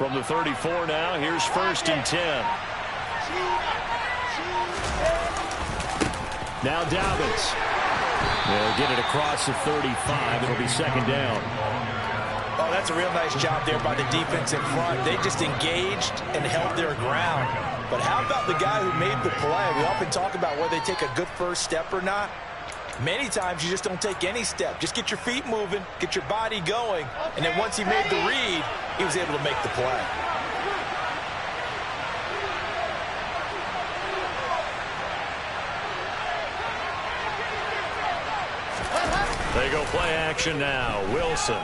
From the 34 now, here's 1st and 10. Now Dobbins. They'll get it across the 35. It'll be 2nd down. Oh, that's a real nice job there by the defense in front. They just engaged and held their ground. But how about the guy who made the play? We often talk about whether they take a good first step or not. Many times you just don't take any step. Just get your feet moving, get your body going, and then once he made the read, he was able to make the play. They go play action now. Wilson.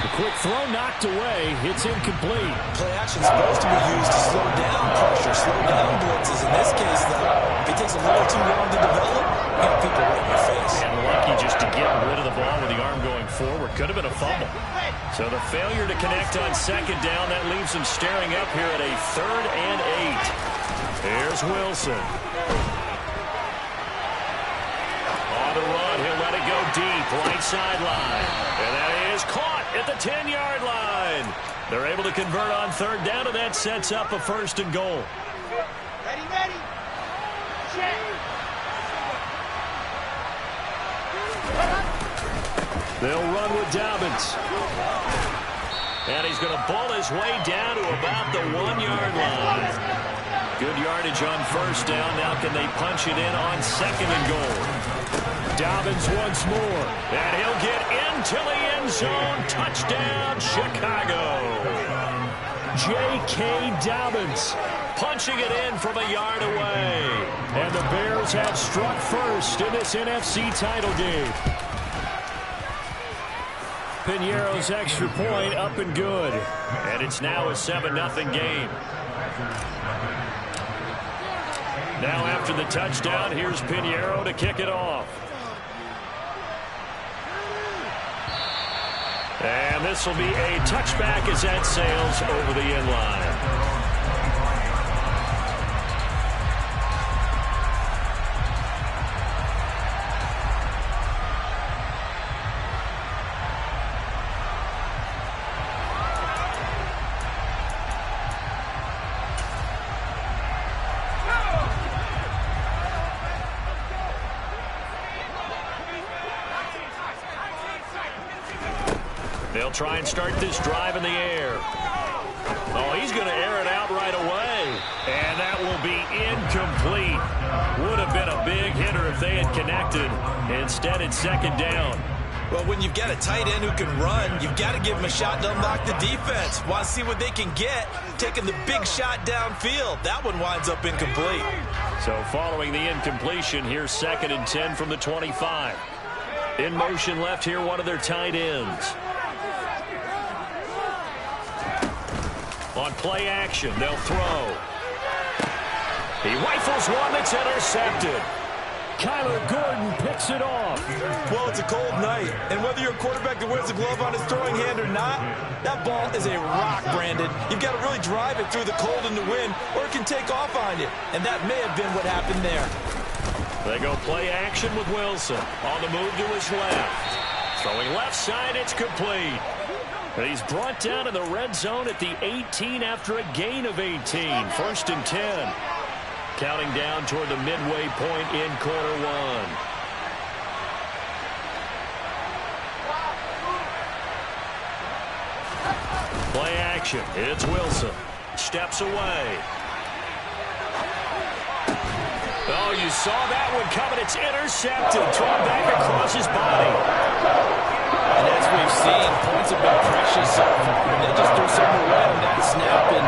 The quick throw knocked away. It's incomplete. Play action is supposed to be used to slow down pressure, slow down blitzes. In this case, though, if it takes a little too long to develop, you have people right in your face. And lucky just to get rid of the ball with the arm going forward. Could have been a fumble. So the failure to connect on 2nd down, that leaves him staring up here at a 3rd and 8. Here's Wilson. On the run, he'll let it go deep, right sideline. And that is caught at the 10-yard line. They're able to convert on 3rd down, and that sets up a 1st and goal. Ready. Check. They'll run with Dobbins. And he's going to bull his way down to about the 1-yard line. Good yardage on 1st down. Now can they punch it in on 2nd and goal? Dobbins once more. And he'll get into the end zone. Touchdown, Chicago. J.K. Dobbins punching it in from a yard away. And the Bears have struck first in this NFC title game. Piñeiro's extra point up and good. And it's now a 7-0 game. Now after the touchdown, here's Piñeiro to kick it off. And this will be a touchback as that sails over the end line. They'll try and start this drive in the air. Oh, he's going to air it out right away. And that will be incomplete. Would have been a big hitter if they had connected. Instead, it's 2nd down. Well, when you've got a tight end who can run, you've got to give him a shot to unlock the defense. Want to see what they can get, taking the big shot downfield. That one winds up incomplete. So following the incompletion, here's 2nd and 10 from the 25. In motion left here, one of their tight ends. On play action, they'll throw. He rifles one that's intercepted. Kyler Gordon picks it off. Well, it's a cold night, and whether you're a quarterback that wears a glove on his throwing hand or not, that ball is a rock, Brandon. You've got to really drive it through the cold and the wind, or it can take off on you, and that may have been what happened there. They go play action with Wilson. On the move to his left. Throwing left side, it's complete. But he's brought down in the red zone at the 18 after a gain of 18. 1st and 10. Counting down toward the midway point in quarter one. Play action. It's Wilson. Steps away. Oh, you saw that one coming. It's intercepted. Thrown back across his body. And as we've seen, points have been precious so far. They just threw something away on that snap. And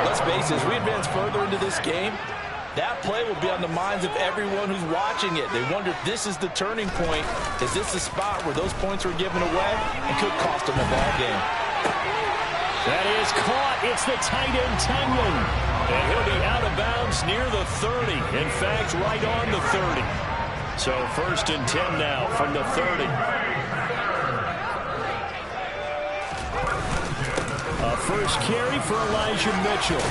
let's face it, as we advance further into this game, that play will be on the minds of everyone who's watching it. They wonder if this is the turning point. Is this the spot where those points were given away and could cost them a ball game? That is caught. It's the tight end, Tunyon. And he'll be out of bounds near the 30. In fact, right on the 30. So 1st and 10 now from the 30. A first carry for Elijah Mitchell.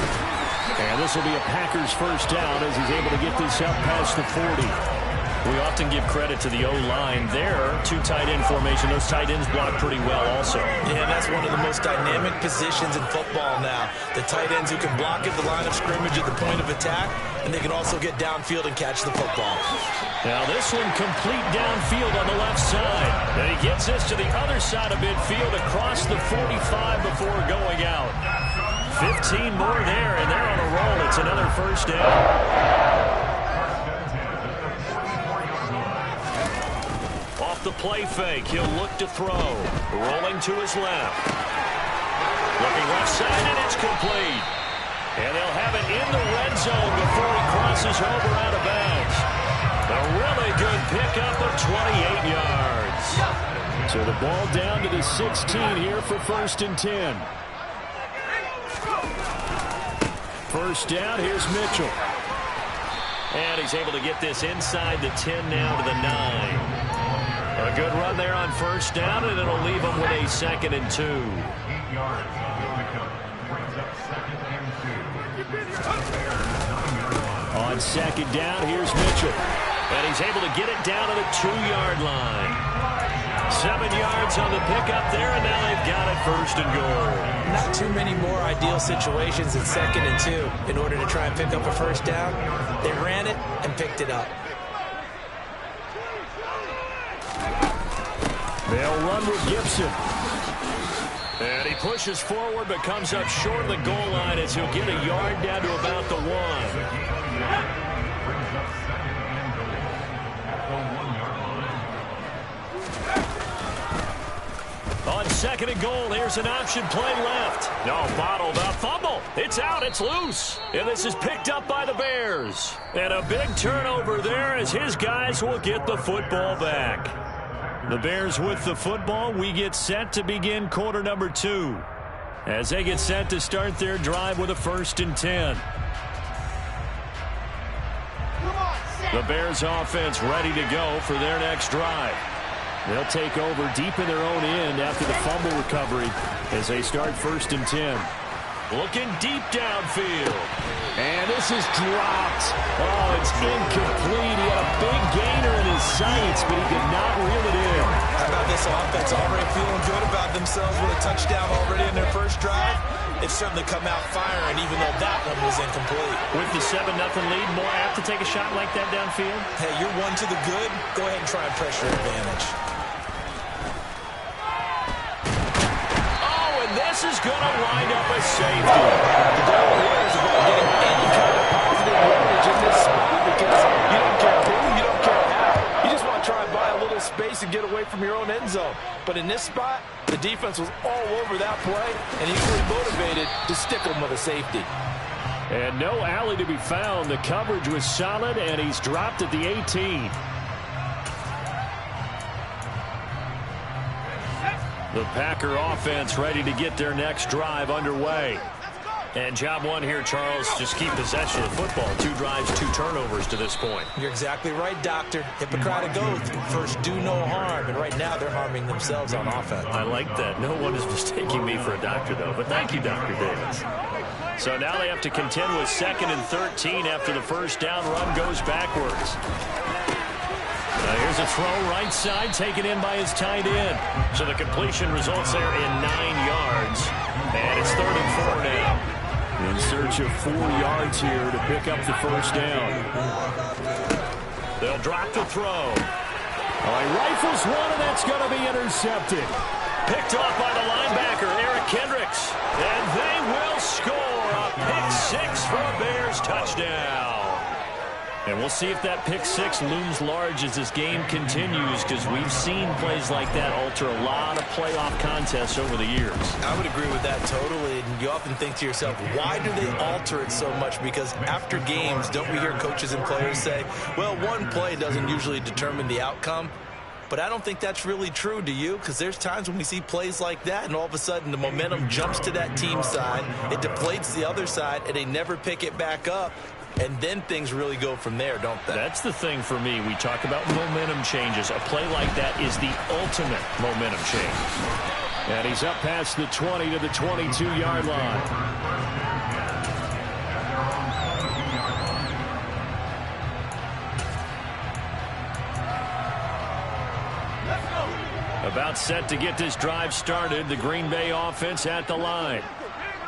And this will be a Packers first down as he's able to get this up past the 40. We often give credit to the O-line there. Two tight end formation. Those tight ends block pretty well also. Yeah, That's one of the most dynamic positions in football now. The tight ends who can block at the line of scrimmage at the point of attack, and they can also get downfield and catch the football. Now this one complete downfield on the left side. And he gets this to the other side of midfield across the 45 before going out. 15 more there, and they're on a roll. It's another first down. Off the play fake, he'll look to throw. Rolling to his left. Looking left side, and it's complete. And they'll have it in the red zone before he crosses over out of bounds. A really good pickup of 28 yards. So the ball down to the 16 here for 1st and 10. First down, here's Mitchell. And he's able to get this inside the 10 now to the 9. A good run there on first down, and it'll leave him with a 2nd and 2. 8 yards. Brings up 2nd and 2. On 2nd down, here's Mitchell. And he's able to get it down to the 2-yard line. 7 yards on the pickup there, and now they've got it 1st and goal. Not too many more ideal situations in 2nd and 2 in order to try and pick up a first down. They ran it and picked it up. They'll run with Gibson. And he pushes forward but comes up short of the goal line as he'll get a yard down to about the 1. Brings up 2nd and goal at the 1-yard line. On 2nd and goal, here's an option play left. No, bottled up. Fumble. It's out. It's loose. And this is picked up by the Bears. And a big turnover there as his guys will get the football back. The Bears with the football. We get set to begin quarter number 2 as they get set to start their drive with a 1st and 10. The Bears offense ready to go for their next drive. They'll take over deep in their own end after the fumble recovery as they start 1st and 10. Looking deep downfield. And this is dropped. Oh, it's incomplete. He had a big gainer in his sights, but he could not reel it in. How about this offense already feeling good about themselves with a touchdown already in their first drive? It's certainly come out firing, even though that one was incomplete. With the 7-0 lead, more apt to take a shot like that downfield? Hey, you're one to the good. Go ahead and try and press your advantage. This is going to wind up a safety. The goal here is about getting any kind of positive yardage in this spot because you don't care who, you don't care how. You just want to try and buy a little space and get away from your own end zone. But in this spot, the defense was all over that play and equally motivated to stick them with a safety. And no alley to be found. The coverage was solid, and he's dropped at the 18. The Packer offense ready to get their next drive underway. And job one here, Charles, just keep possession of the football. 2 drives, 2 turnovers to this point. You're exactly right, Doctor. Hippocratic oath. First, do no harm. And right now, they're harming themselves on offense. I like that. No one is mistaking me for a doctor, though. But thank you, Dr. Davis. So now they have to contend with 2nd and 13 after the first down run goes backwards. Here's a throw right side taken in by his tight end. So the completion results there in 9 yards. And it's 3rd and 4 now. In search of 4 yards here to pick up the first down. They'll drop the throw. He rifles one, and that's going to be intercepted. Picked off by the linebacker, Eric Kendricks. And they will score a pick-6 for a Bears touchdown. And we'll see if that pick-6 looms large as this game continues, because we've seen plays like that alter a lot of playoff contests over the years. I would agree with that totally. And you often think to yourself, why do they alter it so much? Because after games, don't we hear coaches and players say, well, one play doesn't usually determine the outcome? But I don't think that's really true, do you? Because there's times when we see plays like that, and all of a sudden the momentum jumps to that team side, it deflates the other side, and they never pick it back up. And then things really go from there, don't they? That's the thing for me. We talk about momentum changes. A play like that is the ultimate momentum change. And he's up past the 20 to the 22-yard line. A About set to get this drive started. The Green Bay offense at the line.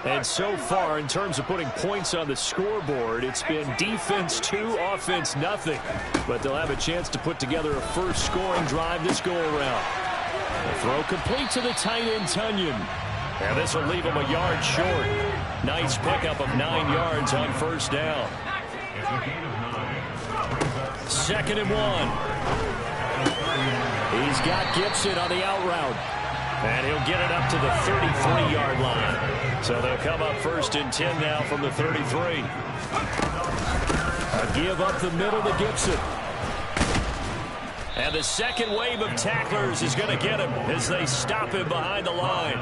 And so far, in terms of putting points on the scoreboard, it's been defense 2, offense nothing. But they'll have a chance to put together a first scoring drive this go-around. The throw complete to the tight end, Tunyon. And this will leave him a yard short. Nice pickup of 9 yards on first down. Second and 1. He's got Gibson on the out route. And he'll get it up to the 33-yard line. So they'll come up first and 10 now from the 33. A give up the middle to Gibson. And the second wave of tacklers is going to get him as they stop him behind the line.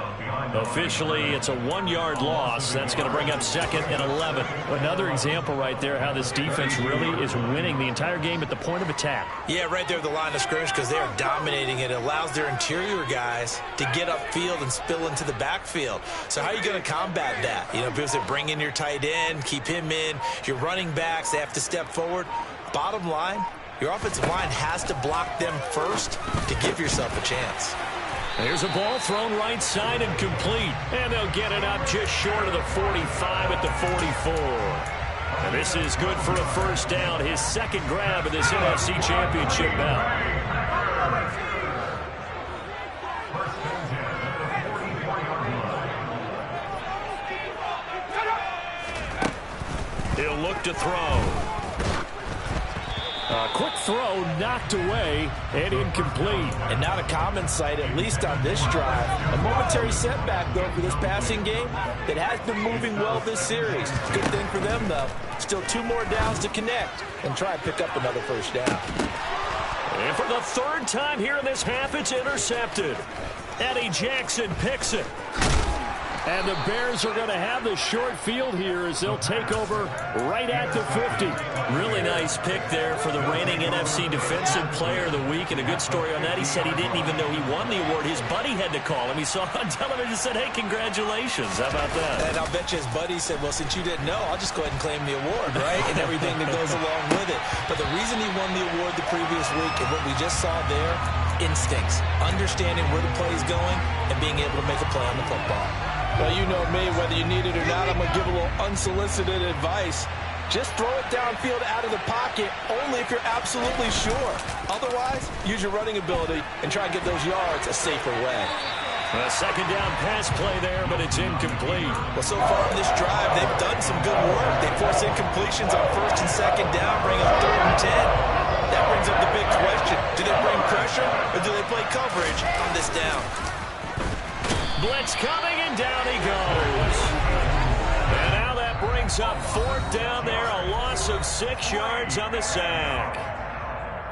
Officially, it's a 1-yard loss. That's going to bring up second and 11. Another example right there how this defense really is winning the entire game at the point of attack. Yeah, right there at the line of scrimmage because they are dominating it. It allows their interior guys to get upfield and spill into the backfield. So how are you going to combat that? You know, because they bring in your tight end, keep him in. Your running backs, they have to step forward. Bottom line, your offensive line has to block them first to give yourself a chance. Here's a ball thrown right side and complete. And they'll get it up just short of the 45 at the 44. And this is good for a first down. His second grab of this NFC Championship bout. He'll look to throw. A quick throw knocked away and incomplete. And not a common sight, at least on this drive. A momentary setback, though, for this passing game that has been moving well this series. Good thing for them, though. Still 2 more downs to connect and try and pick up another first down. And for the 3rd time here in this half, it's intercepted. Eddie Jackson picks it. And the Bears are going to have the short field here as they'll take over right at the 50. Really nice pick there for the reigning NFC Defensive Player of the Week. And a good story on that. He said he didn't even know he won the award. His buddy had to call him. He saw on television and said, hey, congratulations. How about that? And I'll bet you his buddy said, well, since you didn't know, I'll just go ahead and claim the award, right? And everything that goes along with it. But the reason he won the award the previous week and what we just saw there, instincts, understanding where the play is going and being able to make a play on the football. Well, you know me, whether you need it or not, I'm going to give a little unsolicited advice. Just throw it downfield out of the pocket, only if you're absolutely sure. Otherwise, use your running ability and try and get those yards a safer way. A second down pass play there, but it's incomplete. Well, so far on this drive, they've done some good work. They force incompletions on 1st and 2nd down, bring up 3rd and 10. That brings up the big question. Do they bring pressure or do they play coverage on this down? Blitz coming, and down he goes. And now that brings up 4th down there, a loss of 6 yards on the sack.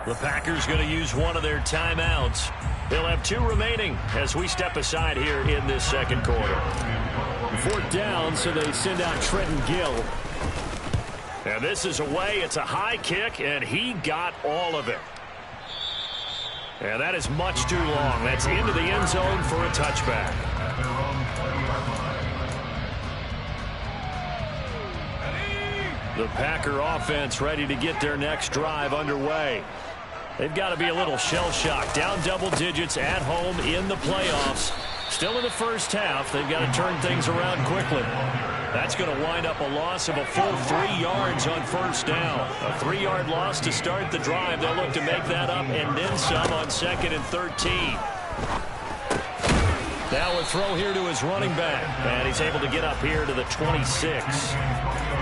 The Packers going to use one of their timeouts. They'll have 2 remaining as we step aside here in this second quarter. 4th down, so they send out Trenton Gill. And this is away. It's a high kick, and he got all of it. And that is much too long. That's into the end zone for a touchback. The Packer offense ready to get their next drive underway. They've got to be a little shell-shocked. Down double digits at home in the playoffs. Still in the first half. They've got to turn things around quickly. That's going to wind up a loss of a full 3 yards on first down. A 3-yard loss to start the drive. They'll look to make that up and then some on 2nd and 13. Now a throw here to his running back. And he's able to get up here to the 26.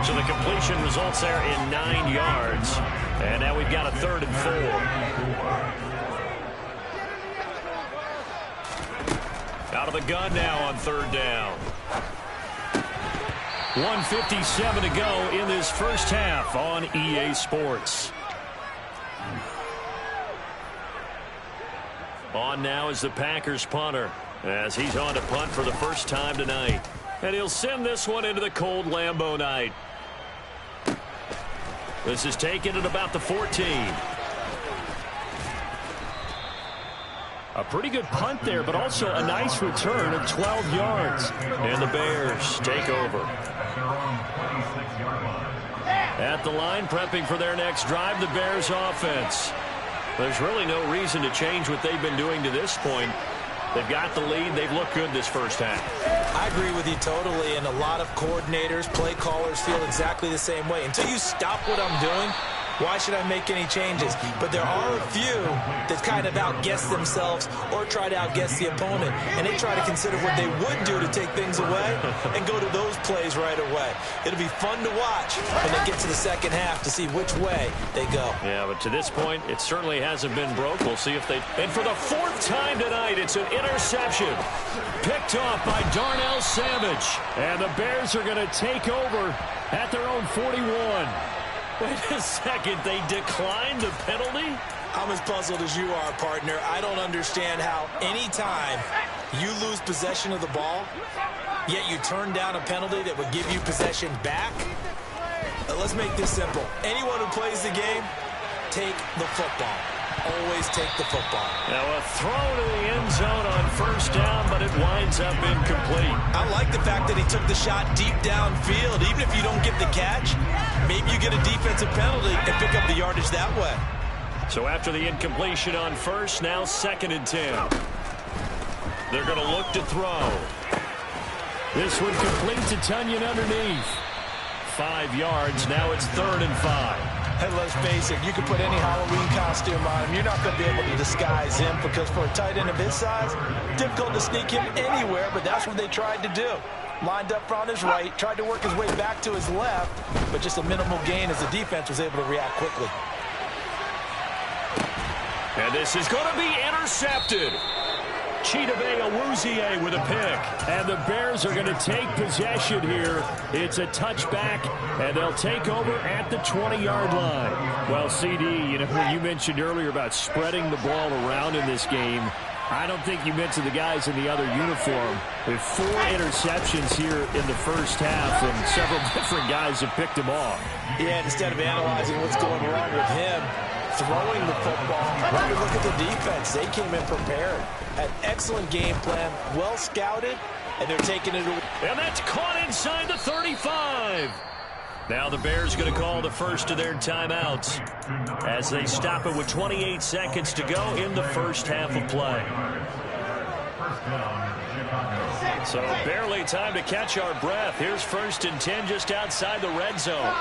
So the completion results there in 9 yards. And now we've got a 3rd and 4. Out of the gun now on 3rd down. 1:57 to go in this first half on EA Sports. On now is the Packers punter as he's on to punt for the first time tonight. And he'll send this one into the cold Lambeau night. This is taken at about the 14. A pretty good punt there, but also a nice return of 12 yards. And the Bears take over. At the line, prepping for their next drive, the Bears offense. There's really no reason to change what they've been doing to this point. They've got the lead. They've looked good this first half. I agree with you totally, and a lot of coordinators, play callers feel exactly the same way. Until you stop what I'm doing, why should I make any changes? But there are a few that kind of outguess themselves or try to outguess the opponent, and they try to consider what they would do to take things away and go to those plays right away. It'll be fun to watch when they get to the second half to see which way they go. Yeah, but to this point, it certainly hasn't been broke. We'll see if they... And for the fourth time tonight, it's an interception. Picked off by Darnell Savage. And the Bears are going to take over at their own 41. Wait a second, they declined the penalty? I'm as puzzled as you are, partner. I don't understand how any time you lose possession of the ball, yet you turn down a penalty that would give you possession back. Let's make this simple. Anyone who plays the game, take the football. Always take the football. Now a throw to the end zone on first down, but it winds up incomplete. I like the fact that he took the shot deep downfield. Even if you don't get the catch, maybe you get a defensive penalty and pick up the yardage that way. So after the incompletion on first, now 2nd and 10. They're going to look to throw. This one complete to Tunyon underneath. 5 yards. Now it's 3rd and 5. And let's face it, you can put any Halloween costume on him. You're not going to be able to disguise him because for a tight end of his size, difficult to sneak him anywhere, but that's what they tried to do. Lined up on his right, tried to work his way back to his left, but just a minimal gain as the defense was able to react quickly. And this is going to be intercepted. Chidobe Awuzie with a pick. And the Bears are going to take possession here. It's a touchback, and they'll take over at the 20-yard line. Well, CD, you know, when you mentioned earlier about spreading the ball around in this game, I don't think you mentioned the guys in the other uniform. With 4 interceptions here in the first half, and several different guys have picked them off. Yeah, instead of analyzing what's going wrong with him, throwing the football, when you look at the defense, they came in prepared. Had excellent game plan, well scouted, and they're taking it away. And that's caught inside the 35. Now the Bears going to call the first of their timeouts as they stop it with 28 seconds to go in the first half of play. So barely time to catch our breath. Here's 1st and 10 just outside the red zone.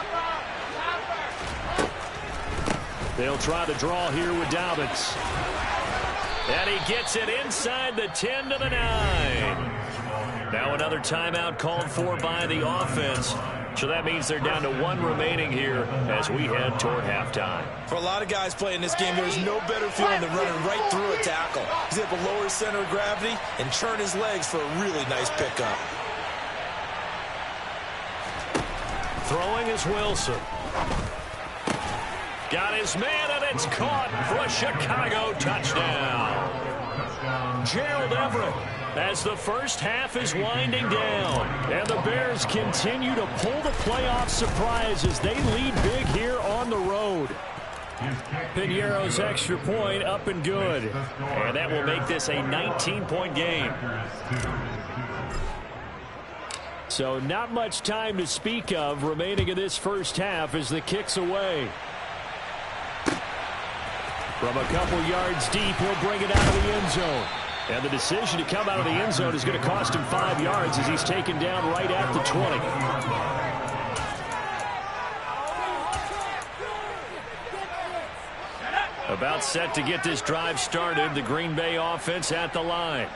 They'll try the draw here with Dobbins. And he gets it inside the 10 to the 9. Now another timeout called for by the offense. So that means they're down to 1 remaining here as we head toward halftime. For a lot of guys playing this game, there's no better feeling than running right through a tackle. He's able to lower his center of gravity and churn his legs for a really nice pickup. Throwing is Wilson. Got his man, and it's caught for a Chicago touchdown. Gerald Everett as the first half is winding down. And the Bears continue to pull the playoff surprise as they lead big here on the road. Piñeiro's extra point up and good. And that will make this a 19-point game. So not much time to speak of remaining in this first half as the kick's away. From a couple yards deep, he'll bring it out of the end zone. And the decision to come out of the end zone is going to cost him 5 yards as he's taken down right at the 20. About set to get this drive started, the Green Bay offense at the line.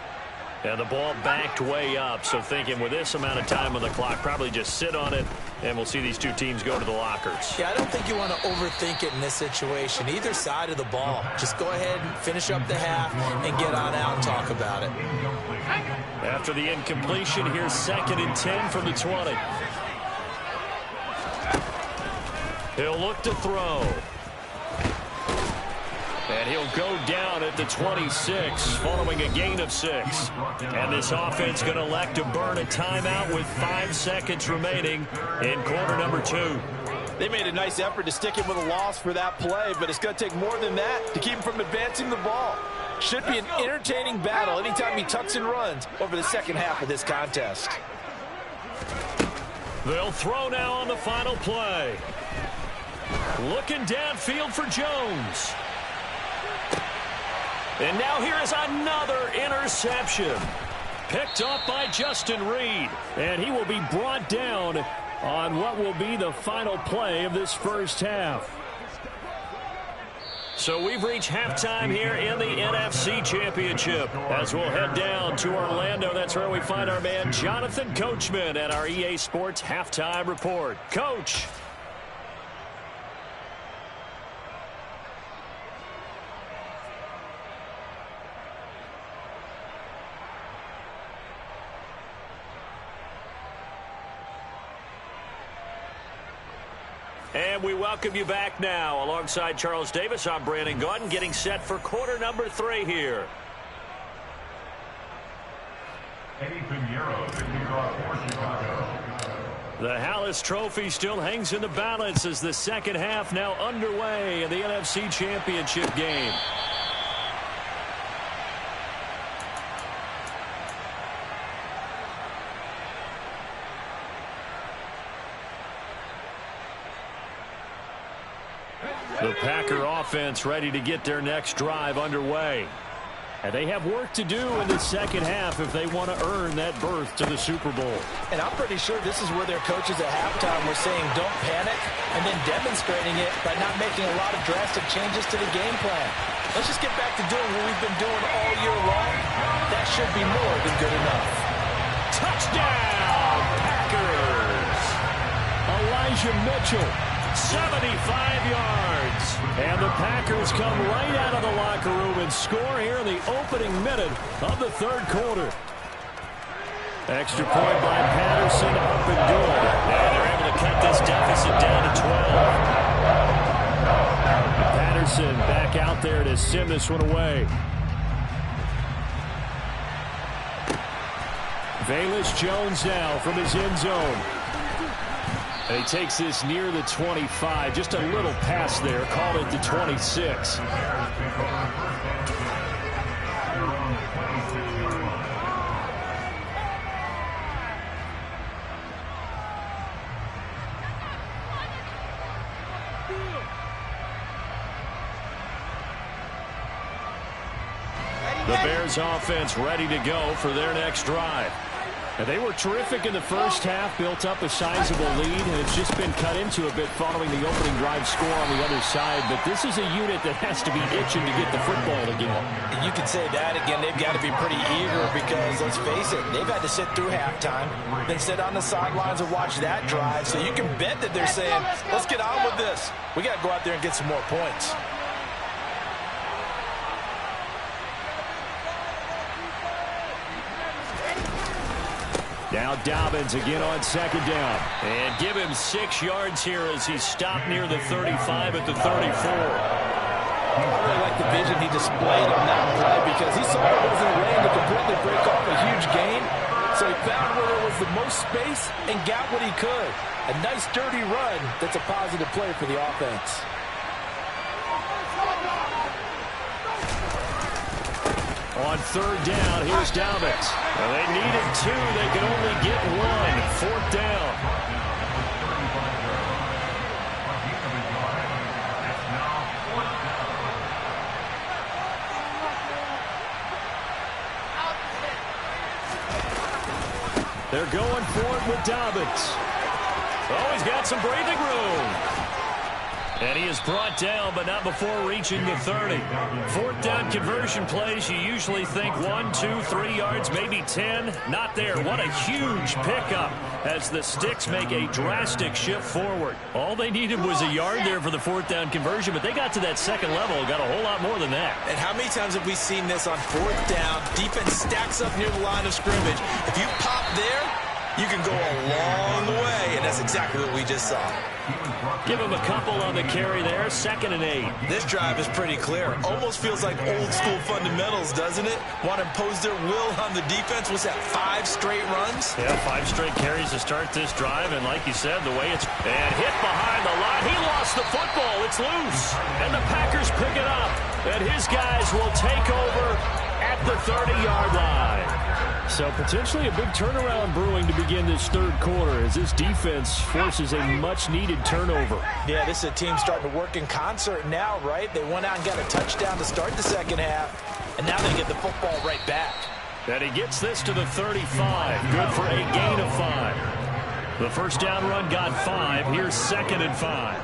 And the ball backed way up, so thinking with this amount of time on the clock, probably just sit on it, and we'll see these two teams go to the lockers. Yeah, I don't think you want to overthink it in this situation. Either side of the ball. Just go ahead and finish up the half and get on out and talk about it. After the incompletion, here's 2nd and 10 from the 20. He'll look to throw. And he'll go down at the 26 following a gain of 6. And this offense going to elect to burn a timeout with 5 seconds remaining in quarter number 2. They made a nice effort to stick him with a loss for that play, but it's going to take more than that to keep him from advancing the ball. Should be an entertaining battle anytime he tucks and runs over the second half of this contest. They'll throw now on the final play. Looking downfield for Jones. And now here is another interception. Picked up by Justin Reed. And he will be brought down on what will be the final play of this first half. So we've reached halftime here in the NFC Championship. As we'll head down to Orlando, that's where we find our man Jonathan Coachman at our EA Sports Halftime Report. Coach. And we welcome you back now. Alongside Charles Davis, I'm Brandon Gaudin, getting set for quarter number 3 here. The Hallis Trophy still hangs in the balance as the second half now underway in the NFC Championship game. The Packer offense ready to get their next drive underway. And they have work to do in the second half if they want to earn that berth to the Super Bowl. And I'm pretty sure this is where their coaches at halftime were saying don't panic, and then demonstrating it by not making a lot of drastic changes to the game plan. Let's just get back to doing what we've been doing all year long. That should be more than good enough. Touchdown, Packers! Elijah Mitchell. 75 yards. And the Packers come right out of the locker room and score here in the opening minute of the third quarter. Extra point by Patterson, up and good. And they're able to cut this deficit down to 12. Patterson back out there to send this one away. Velus Jones now from his end zone. And he takes this near the 25. Just a little pass there. Called it the 26. The Bears offense ready to go for their next drive. And they were terrific in the first half, built up a sizable lead, and it's just been cut into a bit following the opening drive score on the other side. But this is a unit that has to be itching to get the football again. And you could say that again. They've got to be pretty eager because, let's face it, they've had to sit through halftime, then sit on the sidelines and watch that drive. So you can bet that they're saying, let's get on with this. We got to go out there and get some more points. Now Dobbins again on second down. And give him 6 yards here as he stopped near the 35 at the 34. I really like the vision he displayed on that play because he saw there wasn't a lane to completely break off a huge gain. So he found where there was the most space and got what he could. A nice dirty run that's a positive play for the offense. On third down, here's Dobbins. Well, they needed 2. They could only get 1. Fourth down. They're going for it with Dobbins. Oh, he's got some breathing room. And he is brought down, but not before reaching the 30. Fourth down conversion plays, you usually think 1, 2, 3 yards, maybe 10. Not there. What a huge pickup as the Sticks make a drastic shift forward. All they needed was a yard there for the fourth down conversion, but they got to that second level, got a whole lot more than that. And how many times have we seen this on fourth down? Defense stacks up near the line of scrimmage. If you pop there, you can go a long way, and that's exactly what we just saw. Give him a couple on the carry there. 2nd and 8. This drive is pretty clear. Almost feels like old school fundamentals, doesn't it? Want to impose their will on the defense. What's that, 5 straight runs? Yeah, 5 straight carries to start this drive. And like you said, the way it's... And hit behind the line. He lost the football. It's loose. And the Packers pick it up. And his guys will take over at the 30-yard line. So potentially a big turnaround brewing to begin this third quarter as this defense forces a much-needed turnover. Yeah, this is a team starting to work in concert now, right? They went out and got a touchdown to start the second half. and now they get the football right back. And he gets this to the 35. Good for a gain of 5. The first down run got 5. Here's 2nd and 5.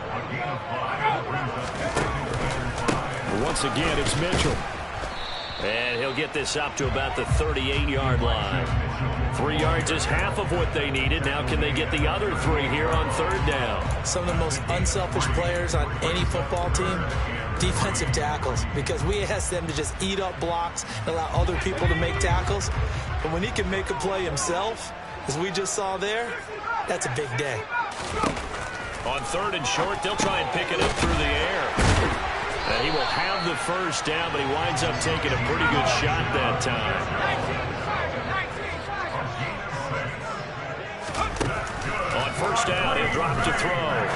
Once again, it's Mitchell. And he'll get this up to about the 38-yard line. 3 yards is half of what they needed. Now can they get the other 3 here on 3rd down? Some of the most unselfish players on any football team, defensive tackles, because we ask them to just eat up blocks and allow other people to make tackles. But when he can make a play himself, as we just saw there, that's a big day. On 3rd and short, they'll try and pick it up through the air. And he will have the first down, but he winds up taking a pretty good shot that time. On 1st down, he'll drop to throw.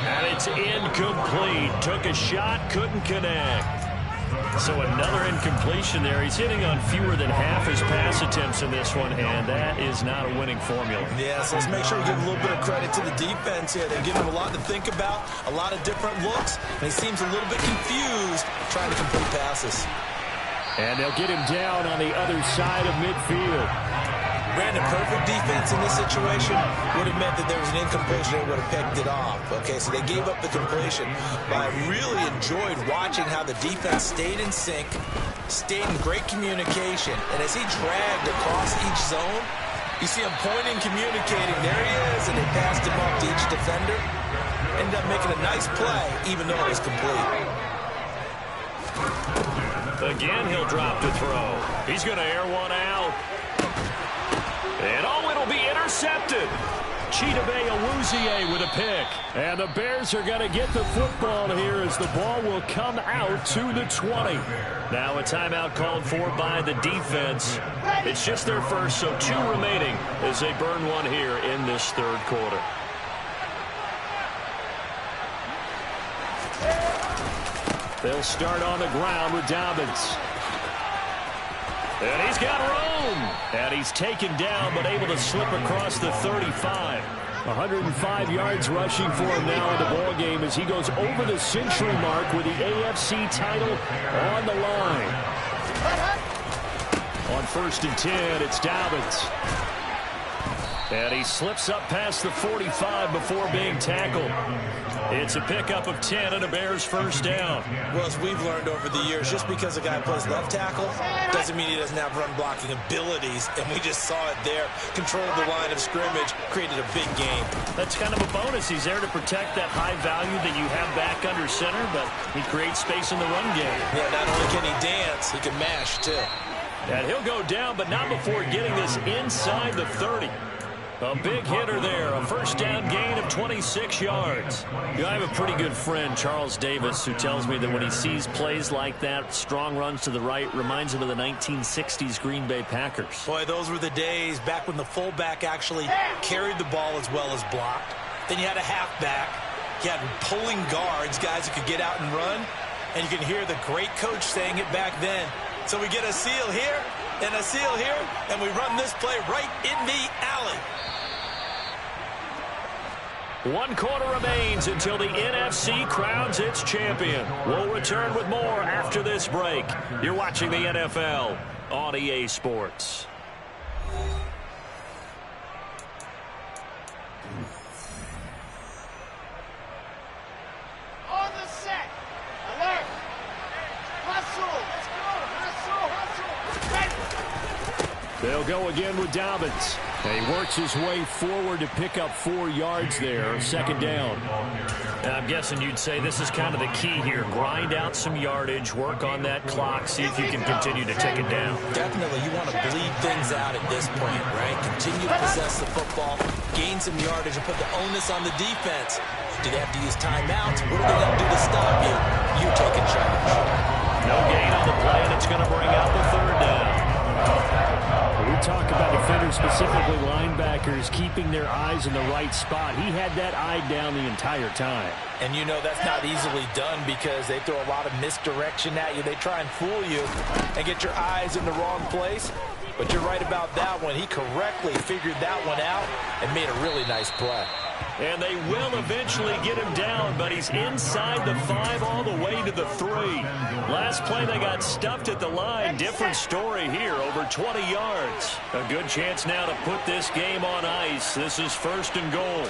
And it's incomplete. Took a shot, couldn't connect. So another incompletion there. He's hitting on fewer than half his pass attempts in this one, and that is not a winning formula. Yeah, so let's make sure we give a little bit of credit to the defense here. They've given him a lot to think about, a lot of different looks, and he seems a little bit confused trying to complete passes. And they'll get him down on the other side of midfield. Brandon, perfect defense in this situation would have meant that there was an incompletion. They would have picked it off. Okay, so they gave up the completion. But I really enjoyed watching how the defense stayed in sync, stayed in great communication. And as he dragged across each zone, you see him pointing, communicating. There he is, and they passed him up to each defender. Ended up making a nice play, even though it was complete. Again, he'll drop to throw. He's going to air one out. And it'll be intercepted. Chidobe Awuzie with a pick. And the Bears are going to get the football here as the ball will come out to the 20. Now a timeout called for by the defense. It's just their first, so 2 remaining as they burn one here in this 3rd quarter. They'll start on the ground with Dobbins. And he's got room. And he's taken down, but able to slip across the 35. 105 yards rushing for him now in the ball game as he goes over the century mark with the AFC title on the line. On 1st and 10, it's Dobbins. And he slips up past the 45 before being tackled. It's a pickup of 10 and a Bears first down. Well, as we've learned over the years, just because a guy plays left tackle doesn't mean he doesn't have run-blocking abilities, and we just saw it there. Controlled the line of scrimmage, created a big game. That's kind of a bonus. He's there to protect that high value that you have back under center, but he creates space in the run game. Yeah, not only can he dance, he can mash, too. And he'll go down, but not before getting this inside the 30. A big hitter there, a first down gain of 26 yards. You know, I have a pretty good friend, Charles Davis, who tells me that when he sees plays like that, strong runs to the right, reminds him of the 1960s Green Bay Packers. Boy, those were the days back when the fullback actually carried the ball as well as blocked. Then you had a halfback. You had pulling guards, guys who could get out and run. And you can hear the great coach saying it back then. So we get a seal here and a seal here, and we run this play right in the alley. 1 quarter remains until the NFC crowns its champion. We'll return with more after this break. You're watching the NFL on EA Sports. On the set. Alert. Hustle. Let's go. Hustle. Ready. They'll go again with Dobbins. He works his way forward to pick up 4 yards there. 2nd down. I'm guessing you'd say this is kind of the key here. Grind out some yardage, work on that clock, see if you can continue to take it down. Definitely, you want to bleed things out at this point, right? Continue to possess the football, gain some yardage, and put the onus on the defense. Do they have to use timeouts? What are they going to do to stop you? You taking charge. No gain on the play, and it's going to bring out the 3rd down. We talk about defenders, specifically linebackers, keeping their eyes in the right spot. He had that eye down the entire time. And you know that's not easily done because they throw a lot of misdirection at you. They try and fool you and get your eyes in the wrong place. But you're right about that one. He correctly figured that one out and made a really nice play. And they will eventually get him down, but he's inside the 5 all the way to the 3. Last play, they got stuffed at the line. Different story here, over 20 yards. A good chance now to put this game on ice. This is 1st and goal.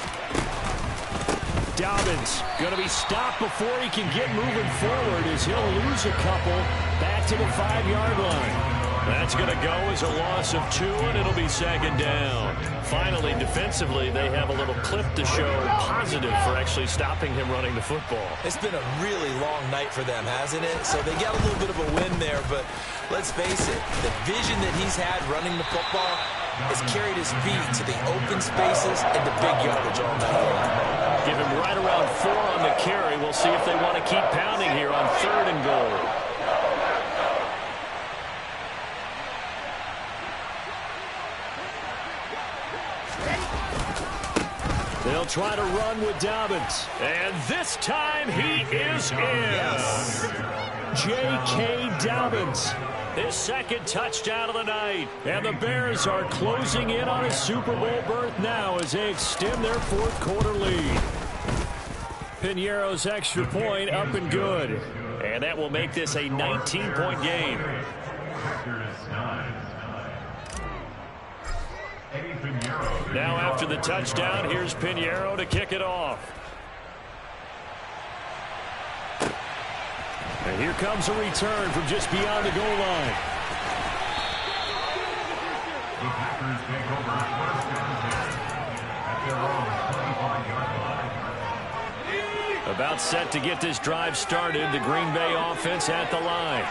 Dobbins going to be stopped before he can get moving forward as he'll lose a couple back to the 5-yard line. That's going to go as a loss of 2, and it'll be 2nd down. Finally, defensively, they have a little clip to show positive for actually stopping him running the football. It's been a really long night for them, hasn't it? So they got a little bit of a win there, but let's face it, the vision that he's had running the football has carried his feet to the open spaces and the big yardage all night long. Give him right around 4 on the carry. We'll see if they want to keep pounding here on 3rd and goal. They'll try to run with Dobbins. And this time he is in. Yes. J.K. Dobbins. His 2nd touchdown of the night. And the Bears are closing in on a Super Bowl berth now as they extend their 4th quarter lead. Piñeiro's extra point up and good. And that will make this a 19-point game. Now after the touchdown, here's Piñeiro to kick it off. And here comes a return from just beyond the goal line. The Packers take over 1st and 10 at their own 25-yard line. About set to get this drive started, the Green Bay offense at the line.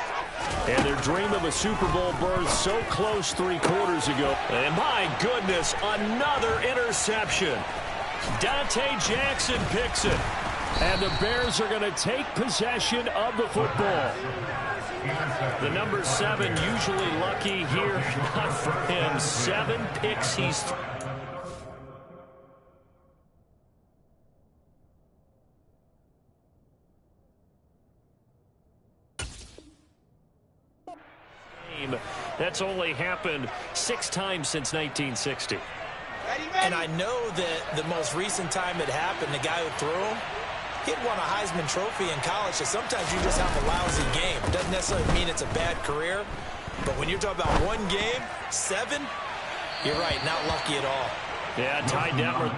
And their dream of a Super Bowl berth so close 3 quarters ago. And my goodness, another interception. Dante Jackson picks it. And the Bears are going to take possession of the football. The number 7 usually lucky here. Not for him. 7 picks he's That's only happened 6 times since 1960. And I know that the most recent time it happened, the guy who threw him, he'd won a Heisman Trophy in college, so sometimes you just have a lousy game. It doesn't necessarily mean it's a bad career, but when you're talking about 1 game, 7, you're right, not lucky at all. Yeah, Ty Detmer.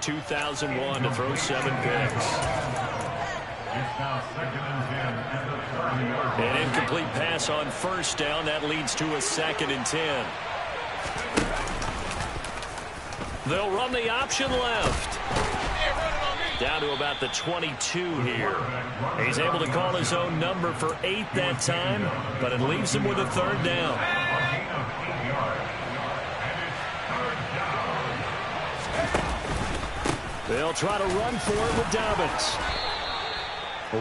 2001 to throw 7 picks. It's now 2nd and 10 at the 30-yard line. An incomplete pass on 1st down. That leads to a 2nd and 10. They'll run the option left. Down to about the 22 here. He's able to call his own number for 8 that time, but it leaves him with a 3rd down. They'll try to run for it with Dobbins.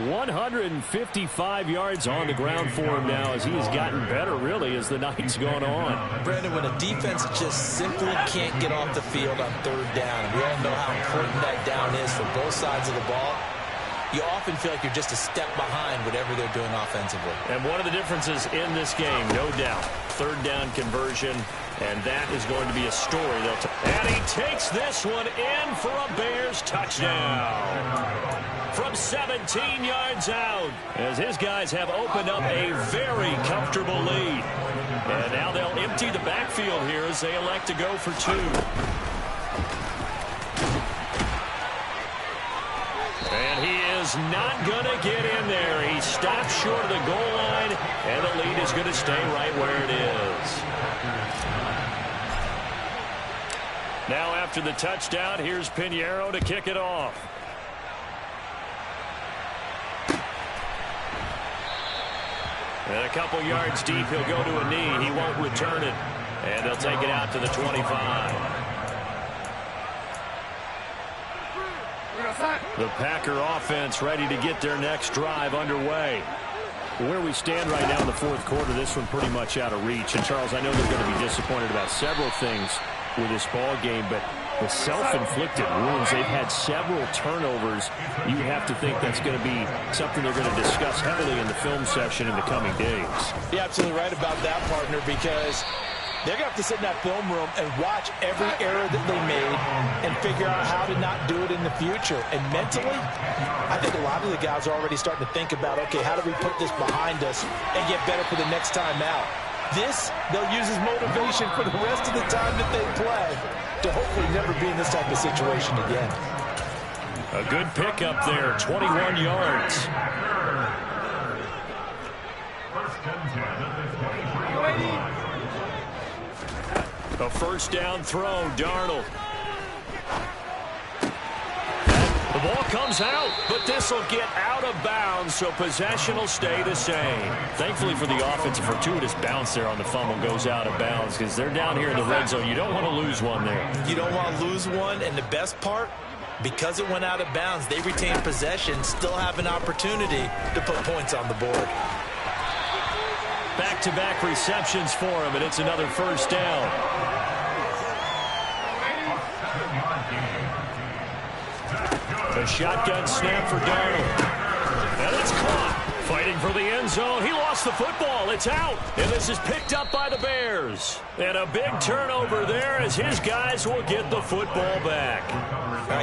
155 yards on the ground for him now as he has gotten better, really, as the night's gone on. Brandon, when a defense just simply can't get off the field on 3rd down, we all know how important that down is for both sides of the ball. You often feel like you're just a step behind whatever they're doing offensively. And one of the differences in this game, no doubt, 3rd down conversion, and that is going to be a story. And he takes this one in for a Bears touchdown. From 17 yards out, as his guys have opened up a very comfortable lead. And now they'll empty the backfield here as they elect to go for 2. And he is not going to get in there. He stops short of the goal line, and the lead is going to stay right where it is. Now after the touchdown, here's Piñeiro to kick it off. And a couple yards deep, he'll go to a knee. He won't return it. And they'll take it out to the 25. The Packer offense ready to get their next drive underway. Where we stand right now in the 4th quarter, this one pretty much out of reach. And, Charles, I know they're going to be disappointed about several things with this ball game, but The self-inflicted wounds. They've had several turnovers. You have to think that's going to be something they're going to discuss heavily in the film session in the coming days. You're absolutely right about that, partner, because they're going to have to sit in that film room and watch every error that they made and figure out how to not do it in the future. And mentally, I think a lot of the guys are already starting to think about, okay, how do we put this behind us and get better for the next time out? This, they'll use as motivation for the rest of the time that they play to hopefully never be in this type of situation again. A good pickup there, 21 yards. A first down throw, Darnold. The ball comes out, but this will get out of bounds, so possession will stay the same. Thankfully for the offense, a fortuitous bounce there on the fumble goes out of bounds because they're down here in the red zone. You don't want to lose one there. You don't want to lose one, and the best part, because it went out of bounds, they retain possession, still have an opportunity to put points on the board. Back-to-back receptions for him, and it's another first down. A shotgun snap for Darnold. And it's caught. Fighting for the end zone. He lost the football. It's out. And this is picked up by the Bears. And a big turnover there as his guys will get the football back.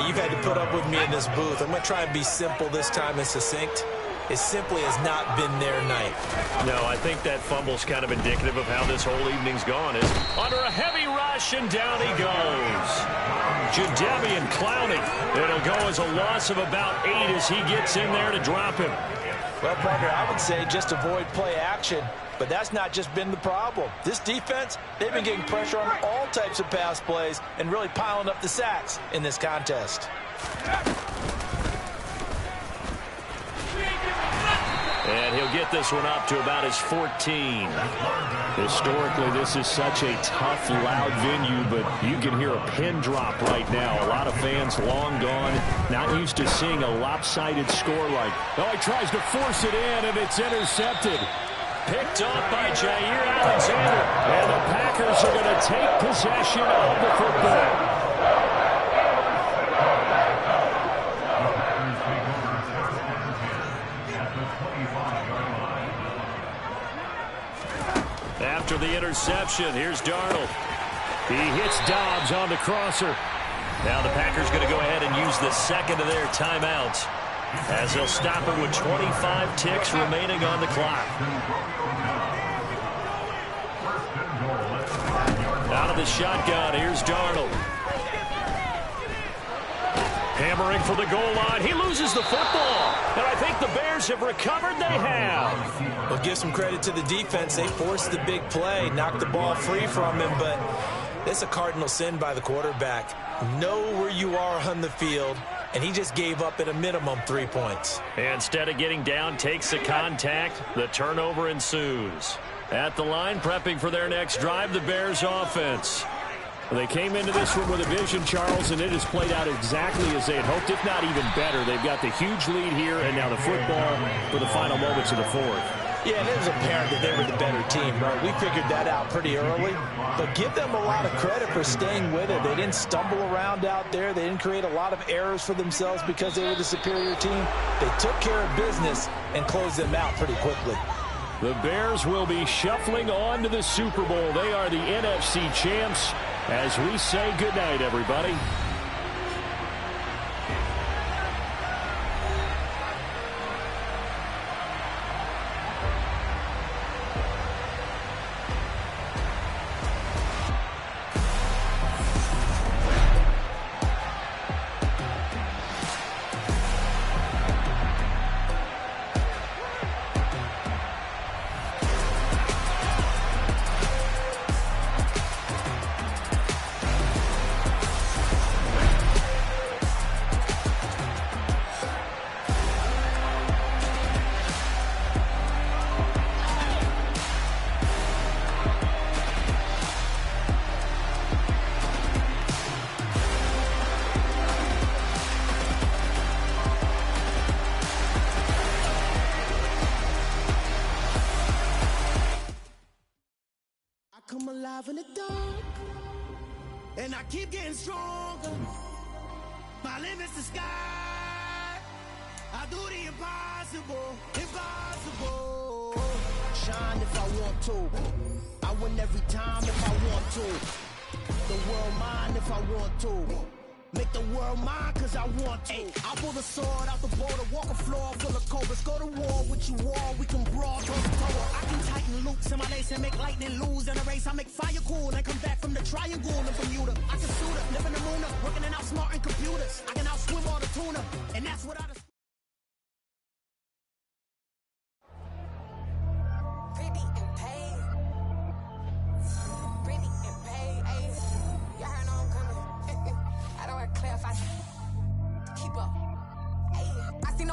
You've had to put up with me in this booth. I'm going to try and be simple this time and succinct. It simply has not been their night. No, I think that fumble's kind of indicative of how this whole evening's gone. Is under a heavy rush, and down he goes. Jadeveon Clowney. It'll go as a loss of about 8 as he gets in there to drop him. Well, partner, I would say just avoid play action, but that's not just been the problem. This defense, they've been getting pressure on all types of pass plays and really piling up the sacks in this contest. And he'll get this one up to about his 14. Historically, this is such a tough, loud venue, but you can hear a pin drop right now. A lot of fans long gone, not used to seeing a lopsided score like. Oh, he tries to force it in, and it's intercepted. Picked off by Jair Alexander. And the Packers are going to take possession of the football. After the interception, here's Darnold. He hits Dobbs on the crosser. Now the Packers going to go ahead and use the second of their timeouts as they'll stop it with 25 ticks remaining on the clock. Out of the shotgun, here's Darnold. Hammering for the goal line. He loses the football. And I think the Bears have recovered. They have. Well, give some credit to the defense. They forced the big play, knocked the ball free from him, but it's a cardinal sin by the quarterback. Know where you are on the field, and he just gave up at a minimum 3 points. And instead of getting down, takes the contact. The turnover ensues. At the line, prepping for their next drive, the Bears offense. They came into this one with a vision, Charles, and it has played out exactly as they had hoped, if not even better. They've got the huge lead here, and now the football for the final moments of the fourth. Yeah, and it was apparent that they were the better team, right? We figured that out pretty early, but give them a lot of credit for staying with it. They didn't stumble around out there. They didn't create a lot of errors for themselves because they were the superior team. They took care of business and closed them out pretty quickly. The Bears will be shuffling on to the Super Bowl. They are the NFC champs. As we say goodnight, everybody. Come alive in the dark. and I keep getting stronger. My limit's the sky. I do the impossible, impossible. Shine if I want to. I win every time if I want to. The world mine if I want to. Make the world mine cause I want to. I pull the sword out the border, walk a floor full of cobras. Go to war with you all, we can brawl toe to toe. I can tighten loops in my lace and make lightning lose in a race. I make fire cool and come back from the triangle in Bermuda. I can suit up, live in the moon up, working and outsmarting computers. I can outswim all the tuna, and that's what I just...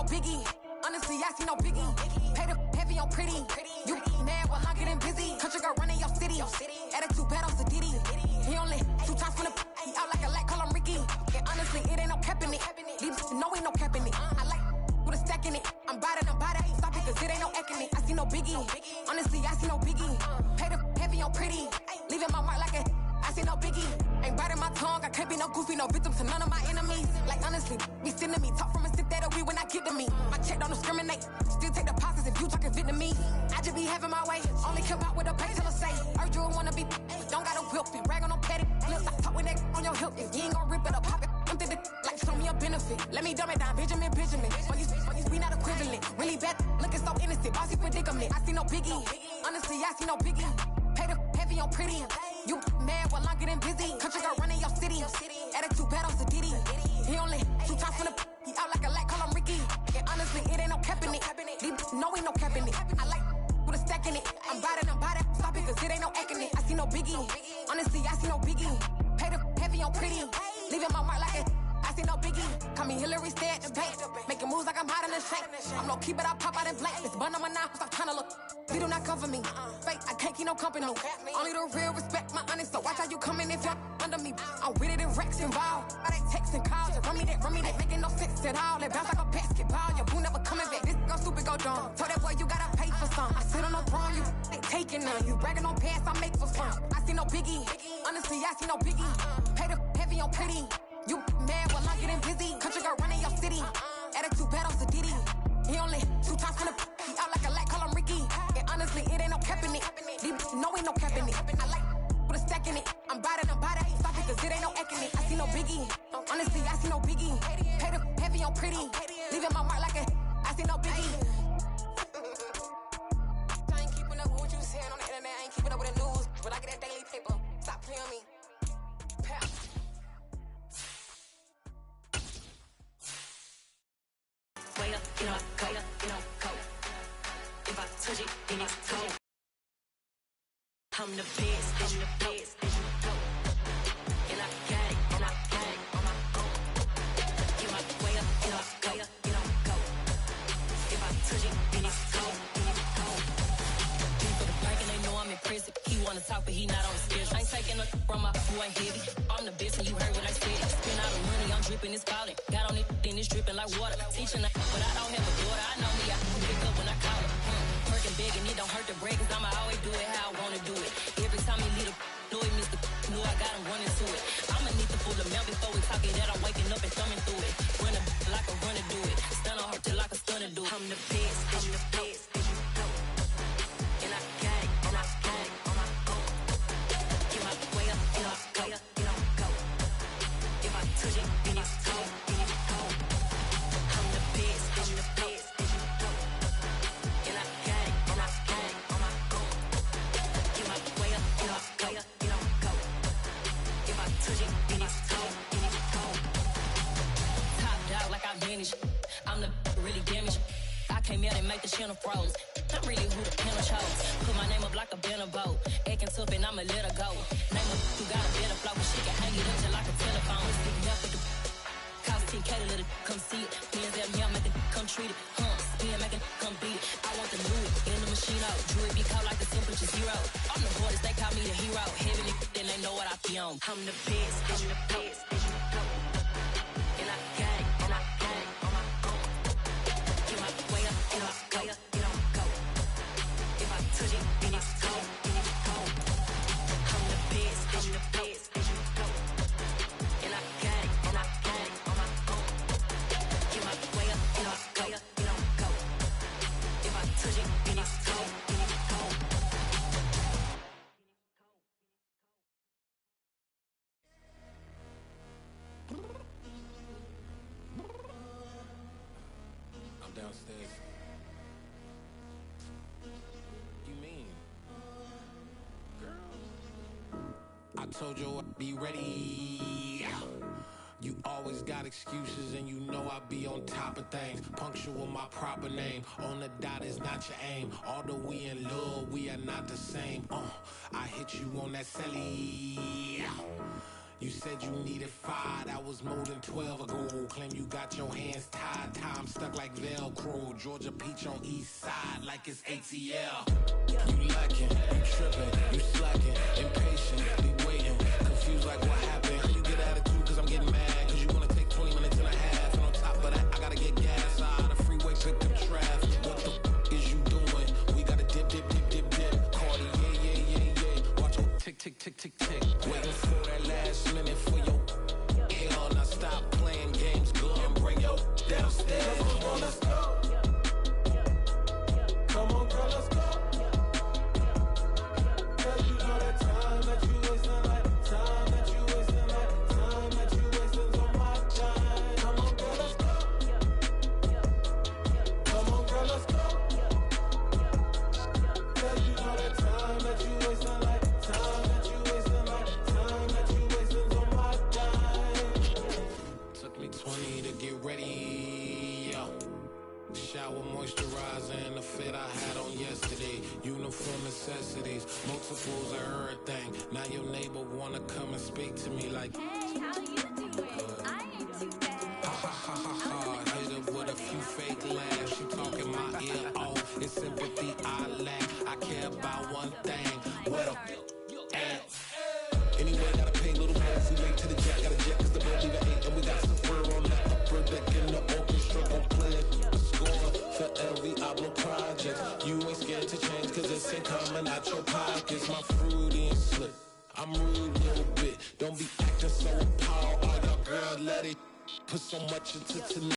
Biggie, honestly, I see no biggie. Pay the heavy on pretty. You mad while I'm getting busy. Country girl running your city. Attitude bad on Sadidi. He only 2 times from the he out like a light, call him Ricky. And honestly, it ain't no cap in it. No, ain't no cap in it. I like with a stack in it. I'm about it. Stop it, cause it ain't no eck in it. I see no biggie. Honestly, I see no biggie. Pay the heavy on pretty. Leaving my mark like a I see no biggie. Ain't biting my tongue. I can't be no goofy, no victim to none of my enemies. Like honestly, be sending me talk from a sip that we when I get to me. My check don't discriminate. Still take deposits if you talking Vietnamese. I just be having my way. Only come out with a pay till I say. Heard you wanna be. Don't gotta whip it. Rag on no petty. Flips. I talk with that on your hip. If you ain't gon' rip it or pop it. Empty the like show me a benefit. Let me dumb it down. Benjamin. We not equivalent. Really bad. Looking so innocent. Bossy predicament. I see no biggie. Honestly, I see no biggie. Pay the heavy on pretty. You mad while I'm getting busy. Country girl running your city. Attitude bad on Sadidi. He only 2 times from the he out like a light, call him Ricky. And honestly, it ain't no cap in it. No, ain't no cap in it. I like with a stack in it. I'm about it. Stop it, cause it ain't no eck in it. I see no biggie. Honestly, I see no biggie. Pay the heavy on pretty. Leaving my mark like it. I see no biggie. Call me Hillary, stay at the bank. Making moves like I'm hot in the shank. I'm no keep it, I pop out in blank. This bun on my knife, stop trying to look. They do not cover me. Fake, I can't keep no company. Only the real respect my honest. So watch how you coming if you're under me. I'm with it in Rex involved. I they texting calls. Run me that. Making no sense at all. They bounce like a basketball. Your boo never coming back. This go stupid, go dumb. Told that boy you gotta pay for some. I sit on no throne, you they taking none. You bragging on pants, I make for fun. I see no biggie. Honestly, I see no biggie. Pay the heavy on pretty. You mad while I'm getting busy. Country girl running your city. Attitude bad on Sadidi. He only 2 times from the he out like a light, call him Ricky. And honestly, it ain't no cap in it. No, ain't no cap in it. I like with a stack in it. I'm about it. Stop it, cause it ain't no eck in it. I see no biggie. Honestly, I see no biggie. Pay the heavy on pretty. Leaving my mark like a I see no biggie. I ain't keeping up with what you saying on the internet. I ain't keeping up with the news. But I get that daily paper. Stop playing me. Pap. Way up, you know, go, you know, go. If I touch it, then it's cold. I'm the best, I'm the best, go. And I got it, on my own. Get my way up, you know, go, you know, go. If I touch it, then it's cold, People the bank and they know I'm in prison. He wanna talk, but he not on the schedule. I ain't taking no from my who ain't heavy. I'm the best and you heard what I said. Spend all the money, I'm dripping, it's falling. Got on it, then it's dripping like water. Teaching but I don't have a daughter. I know me, I can pick up when I call her. Working big and it don't hurt to break, cause I'ma always do it how I wanna do it. Every time he leave the know it, Mr. Know I got him running to it. I'ma need to pull the mail before we talk it that I'm waking up and thumbing through it. Run a like a runner do it. Stun on her till like a stunner do it. I'm the best, I'm the best. And I got it, on my own. Get my way up, you know, go, you know, go. If I touch it, then it's cold, I'm the best, I'm the best. And I got it, on my own. Get my way up, you know, go, you know, go. If I touch it, then it's cold, Top dog like I vanished. I'm the really damaged. I came out and make the channel froze. I'm really who the panel chose. Put my name up like a banner boat. Acting tough and I'ma let her go. Name her who got a better flow. She can hang it up just like a telephone. Sticking up with the cost 10K to let it come see it. Hands out here, make it come treat it. Spin, make it come beat it. I want the new in the machine out. Jewelry be caught like the temperature 0. I'm the hardest, they call me the hero. Heaven it, then they know what I be on. I'm the best, I'm the best. And I got it, on my own. Get my way up, you know, go, you know, go. If I touch it, then it's cold, I'm the best, I'm the best. downstairs. You mean? I told you I'd be ready. You always got excuses and you know I be on top of things. Punctual my proper name. On the dot is not your aim. Although we in love, we are not the same. I hit you on that celly. You said you needed 5, that was more than 12 ago. Claim you got your hands tied, time stuck like Velcro. Georgia Peach on east side like it's ATL. You lacking, you tripping, you slacking, impatient, waiting, confused like what happened. How you get attitude cause I'm getting mad, cause you wanna take 20 minutes and a half. And on top of that, I gotta get gas out of the freeway, pick up traffic. What the f is you doing? We gotta dip, dip, dip, dip, dip. Cardi, yeah. Watch your tick, tick, tick, tick, tick. Waiting for that last minute for your hell. Now stop playing games, go and bring your downstairs. Come on, let's go. Come on, girl, let's go. Cause you know that time that you wasting, like time that you wasting, like time that you wasting's on my time. Come on, girl, let's go. Come on, girl, let's go. Cause you know that time that you wasting, like time that you wasting, like time that you wasting's on my time. Took me 20 to get ready. Shower, moisturizer, and the fit I had on yesterday. Uniform necessities, multiples of everything. Now your neighbor wanna come and speak to me like, hey, how you doing? I ain't too bad. ha. Hit her with a few fake laughs. She talking my ear off. It's sympathy I lack. I care about one thing. What up? Anyway, gotta pay a little more if we late to the jack. Got a jet cause the boat leave at 8. And we got some fur on the upper deck in the orchestra. Gon' play a score for every album project. You ain't scared to change cause this ain't coming out your pockets. My fruity and slick. I'm rude a little bit. Don't be acting so appalled. All y'all girls let it put so much into tonight.